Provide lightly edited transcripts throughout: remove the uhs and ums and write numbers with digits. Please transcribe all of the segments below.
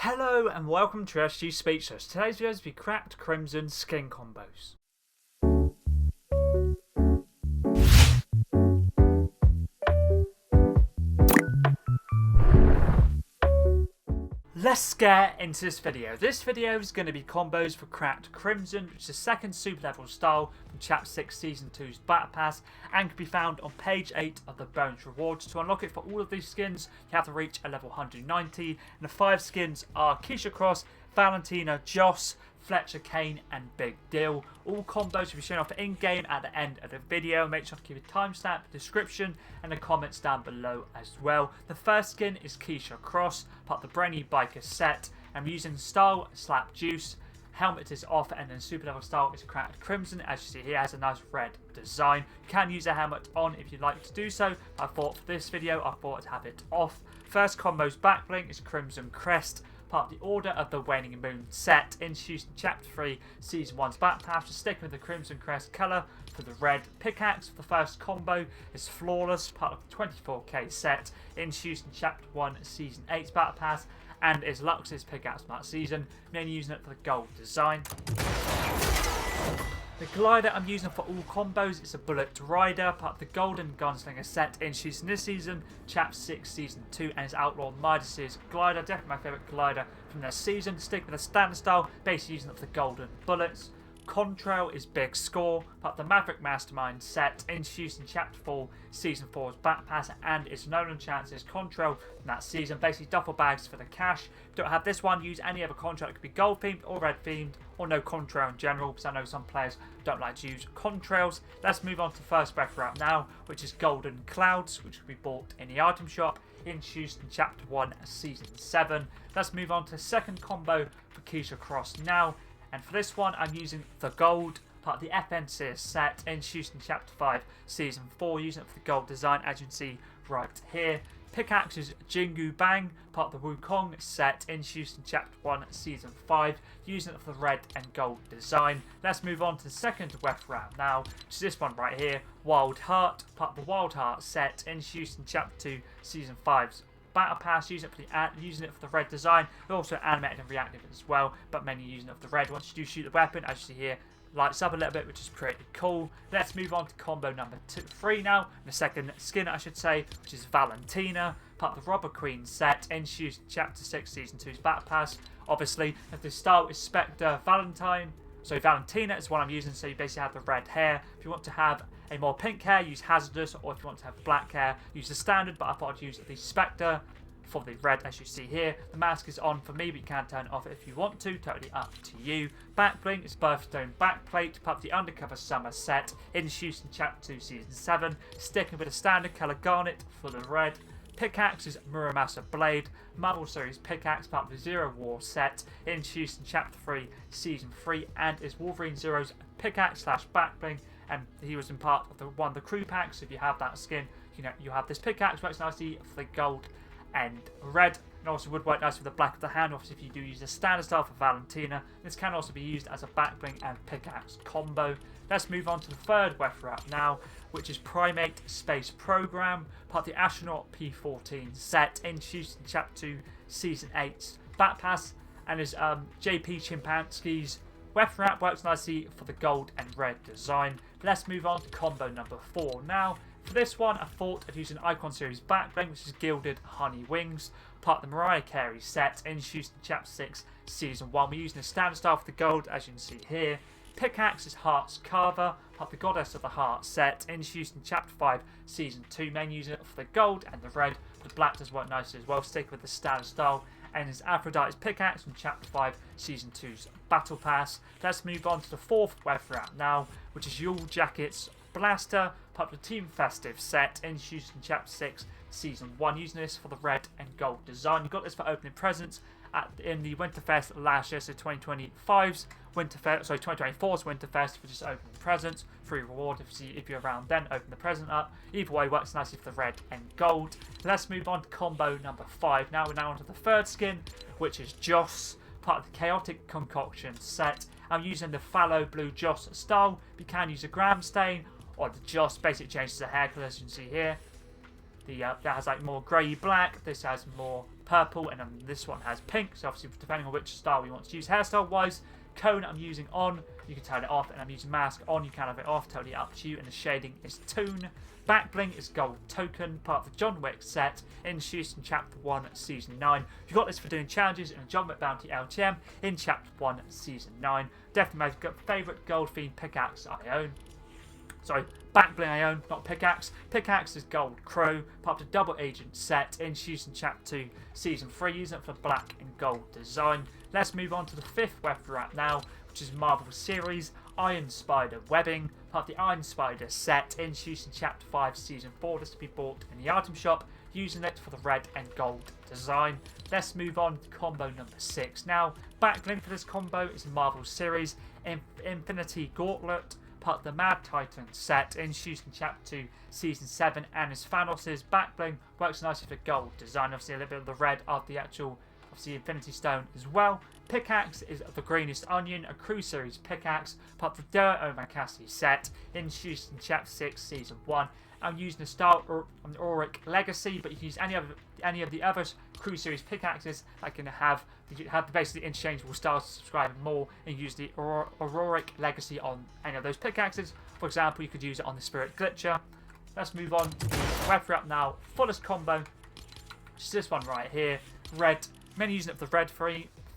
Hello and welcome to SG Speechless. Today's video is the cracked crimson skin combos. Let's get into this video. This video is going to be combos for cracked crimson, which is the second super level style from Chapter 6 Season 2's Battle Pass and can be found on page 8 of the bonus rewards. To unlock it for all of these skins, you have to reach a level 190, and the 5 skins are Keisha Cross, Valentina, Joss, Fletcher Kane and Big Dill. All combos will be shown off in-game at the end of the video. Make sure to keep a timestamp, description and the comments down below as well. The first skin is Keisha Cross, part of the Brainy Biker set. I'm using Style Slap Juice. Helmet is off and then super level style is cracked crimson. As you see here, has a nice red design. You can use a helmet on if you'd like to do so. I thought for this video, I thought to have it off. First combo's backbling is Crimson Crest, part of the Order of the Waning Moon set, introduced in Chapter 3, Season 1's Battle Pass. Just sticking with the Crimson Crest colour for the red pickaxe. For the first combo is Flawless, part of the 24k set, introduced in Chapter 1, Season 8's Battle Pass, and is Lux's pickaxe from that season, mainly using it for the gold design. The glider I'm using for all combos is a Bullet Rider, part of the Golden Gunslinger set, introduced in this season, Chapter 6 Season 2, and is Outlaw Midas's glider. Definitely my favourite glider from this season. Stick with the standard style, basically using it for the golden bullets. Contrail is Big Score, part of the Maverick Mastermind set, introduced in Chapter 4 Season 4's Battle Pass, and its Nolan Chances Contrail from that season. Basically duffel bags for the cash. If you don't have this one, use any other contrail. It could be gold themed or red themed, or no contrail in general, because I know some players don't like to use contrails. Let's move on to the first weapon route now, which is Golden Clouds, which can be bought in the item shop, introduced in Chapter 1 Season 7. Let's move on to the second combo for Keisha Cross now. And for this one, I'm using the gold, part of the FNCS set, introduced in Chapter 5, Season 4, using it for the gold design, as you can see right here. Pickaxe is Jingu Bang, part of the Wukong set, introduced in Chapter 1, Season 5, using it for the red and gold design. Let's move on to the second weapon route now, which is this one right here, Wild Heart, part of the Wild Heart set, introduced in Chapter 2, Season 5's Battle Pass, using it for the red design. They're also animated and reactive as well, but mainly using it for the red. Once you do shoot the weapon, as you see here, lights up a little bit, which is pretty cool. Let's move on to combo number 3 now, and the second skin I should say, which is Valentina, part of the Robber Queen set, introduced in Chapter 6 Season 2's Battle Pass. Obviously, if the style is Spectre Valentina is what I'm using, so you basically have the red hair. If you want to have a more pink hair, use Hazardous, or if you want to have black hair, use the standard, but I thought I'd use the Spectre for the red, as you see here. The mask is on for me, but you can turn it off if you want to, totally up to you. Backbling is Birthstone Backplate, part of the Undercover Summer set, introduced in Chapter 2 Season 7, sticking with a standard colour garnet for the red. Pickaxe is Muramasa Blade, Marvel Series Pickaxe, part of the Zero War set, introduced in Chapter 3 Season 3, and is Wolverine Zero's pickaxe slash backbling, and he was in part of the crew packs. So if you have that skin, you have this pickaxe, works nicely for the gold and red, and also would work nice with the black of the hand. Obviously if you do use the standard style for Valentina, this can also be used as a backbling and pickaxe combo. Let's move on to the third weapon route now, which is Primate Space Program, part of the Astronaut P14 set, introduced in Chapter 2 Season 8's Battle Pass, and is JP Chimpanski's weapon route. Works nicely for the gold and red design. Let's move on to combo number 4 now. For this one, I thought I'd use an Icon Series backbling, which is Gilded Honey Wings, part of the Mariah Carey set, introduced in Chapter 6 Season 1. We're using the standard style for the gold, as you can see here. Pickaxe is Heart's Carver, part of the Goddess of the Heart set, introduced in Chapter 5 Season 2. Main using it for the gold and the red, but the black does work nicely as well. Stick with the standard style. And is Aphrodite's Pickaxe from Chapter 5 Season 2's Battle Pass. Let's move on to the fourth weapon route now, which is Yule Jacket's Blaster, part of the Team Festive set, introduced in Chapter 6 Season 1, using this for the red and gold design. You got this for opening presents in the Winterfest last year, so 2024's Winterfest for just opening presents, free reward if you're around then, open the present up. Either way works nicely for the red and gold. Let's move on to combo number 5 now. We're now on to the third skin, which is Joss, part of the Chaotic Concoction set. I'm using the Fallow Blue Joss style. You can use a Gram Stain or the Joss. Basically changes the hair colour, as you can see here. That has like more grey black. This has more purple, and then this one has pink. So obviously, depending on which style we want to use hairstyle-wise. Cone I'm using on, you can turn it off, and I'm using mask on, you can have it off, totally up to you, and the shading is Toon. Backbling is Gold Token, part of the John Wick set, introduced in Chapter 1, Season 9. You got this for doing challenges in a John Wick Bounty LTM in Chapter 1, Season 9. Definitely my favourite gold-themed pickaxe I own. Sorry, backbling I own, not pickaxe. Pickaxe is Gold Crow, part of the Double Agent set, introduced in Chapter 2, Season 3, using it for the black and gold design. Let's move on to the 5th weapon wrap now, which is Marvel Series, Iron Spider Webbing, part of the Iron Spider set, introduced in Chapter 5, Season 4, this to be bought in the item shop, using it for the red and gold design. Let's move on to combo number 6 now. Backlink for this combo is Marvel Series, Infinity Gauntlet, part of the Mad Titan set, introduced in Chapter 2, Season 7, and as Thanos' backbling works nicely for the gold design. Obviously a little bit of the red of the actual Infinity Stone as well. Pickaxe is the Greenest Onion, a Crew Series pickaxe, part of the Deo Omakase set, introduced in Chapter 6, Season 1. I'm using the Star Auric Legacy, but you can use any of the other Crew Series pickaxes that can have basically interchangeable styles to subscribe more, and use the Auric Legacy on any of those pickaxes. For example, you could use it on the Spirit Glitcher. Let's move on to the weapon wrap now. Fullest combo, which is this one right here. Red. Many using it for the red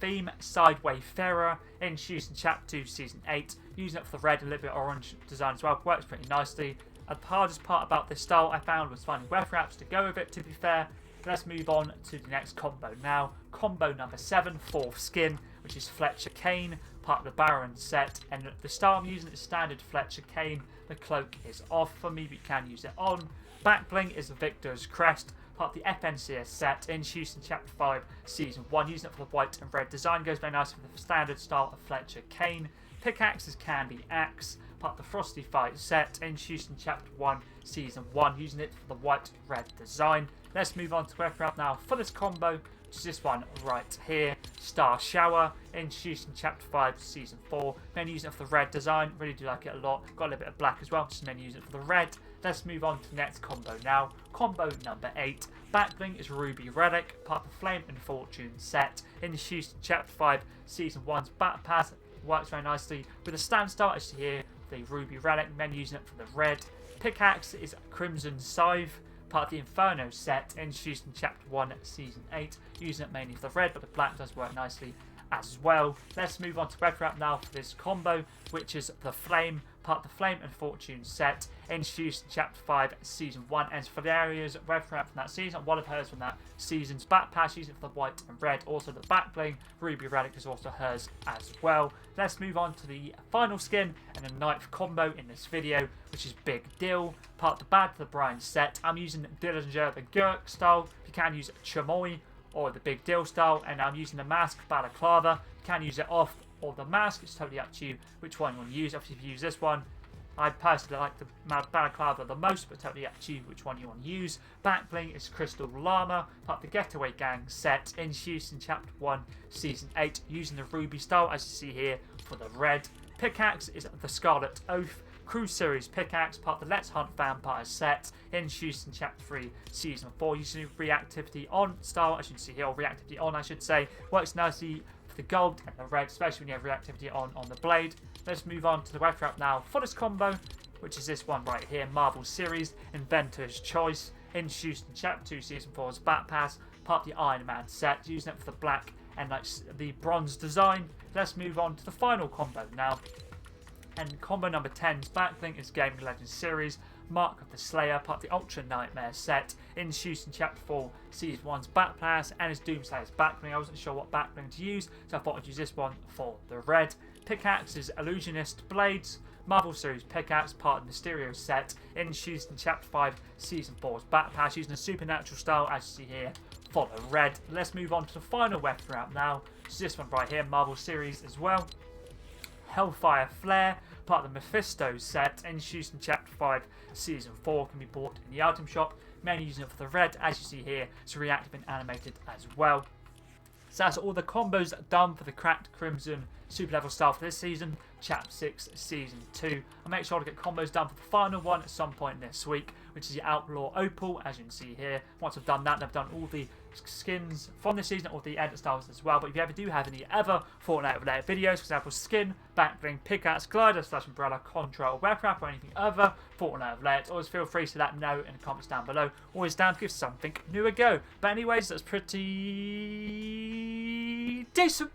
theme, Sideway Fairer, introduced in Chapter 2, Season 8, using it for the red and a little bit orange design as well, works pretty nicely. The hardest part about this style I found was finding weapon wraps to go with it, to be fair. Let's move on to the next combo now. Combo number 7, 4th skin, which is Fletcher Kane, part of the Baron set, and the style I'm using is standard Fletcher Kane. The cloak is off for me, but you can use it on. Backbling is the Victor's Crest, part of the FNCS set, introduced in Chapter 5, Season 1, using it for the white and red design, goes very nice with the standard style of Fletcher Kane. Pickaxe is Candy Axe, part of the Frosty Fight set, introduced in Chapter 1, Season 1, using it for the white red design. Let's move on to weapon wrap now for this combo, which is this one right here, Star Shower, introduced in Chapter 5, Season 4. Mainly using it for the red design, really do like it a lot. Got a little bit of black as well, just mainly using it for the red. Let's move on to the next combo now. Combo number 8. Backbling is Ruby Relic, part of the Flame and Fortune set, introduced in Chapter 5, Season 1's Battle Pass. Works very nicely with the stand start, as you hear, the Ruby Relic, men using it for the red. Pickaxe is Crimson Scythe, part of the Inferno set, introduced in Chapter 1, Season 8, using it mainly for the red, but the black does work nicely as well. Let's move on to weapon wrap now for this combo, which is the Flame, part of the Flame and Fortune set, introduced in Chapter 5, Season 1, and for the areas weapon wrap from that season, one of hers from that season's back pass, using it for the white and red. Also the backbling, Ruby Relic, is also hers as well. Let's move on to the final skin and the 9th combo in this video, which is Big Dill, part of the Bad to the Brian set. I'm using Dillinger the Gurk style. You can use Chamoy or the Big Dill style, and I'm using the Mask Balaclava. You can use it off or the mask, it's totally up to you which one you want to use. Obviously if you use this one, I personally like the Balaclava the most, but totally up to you which one you want to use. Backbling is Crystal Llama, part of the Getaway Gang set, introduced in Chapter 1, Season 8, using the Ruby style, as you see here, for the red. Pickaxe is the Scarlet Oath, Crew Series pickaxe, part of the Let's Hunt Vampires set, introduced in Chapter 3, Season 4, using reactivity on style, as you can see here, or reactivity on I should say. Works nicely for the gold and the red, especially when you have reactivity on the blade. Let's move on to the weapon wrap now for this combo, which is this one right here, Marvel Series, Inventor's Choice, introduced in Chapter 2, Season 4's Bat Pass, part of the Iron Man set, using it for the black and like the bronze design. Let's move on to the final combo now. And combo number 10's Backblink is Gaming Legends Series, Mark of the Slayer, part of the Ultra Nightmare set, introduced in Chapter 4, Season 1's Bat Pass, and is Doomslayer's Backblink. I wasn't sure what Backblink to use, so I thought I'd use this one for the red. Pickaxe is Illusionist Blades, Marvel Series Pickaxe, part of the Mysterio set, introduced in Chapter 5, Season 4's Bat Pass, using a supernatural style, as you see here, for the red. Let's move on to the final weapon wrap now, which is this one right here, Marvel Series as well. Hellfire Flare, part of the Mephisto set, introduced in Chapter 5, Season 4, can be bought in the item shop. Mainly using it for the red, as you see here, it's reactive and animated as well. So that's all the combos done for the Cracked Crimson Super Level style for this season, Chapter 6, Season 2. I'll make sure to get combos done for the final one at some point this week, which is the Outlaw Opal, as you can see here. Once I've done that, I've done all the skins from this season or the edit styles as well. But if you ever do have any other Fortnite related videos, for example skin, backbling, pickaxe, glider / umbrella, contrail, web wrap or anything other Fortnite related, always feel free to let me know in the comments down below. Always down to give something new a go. But anyways, that's pretty decent.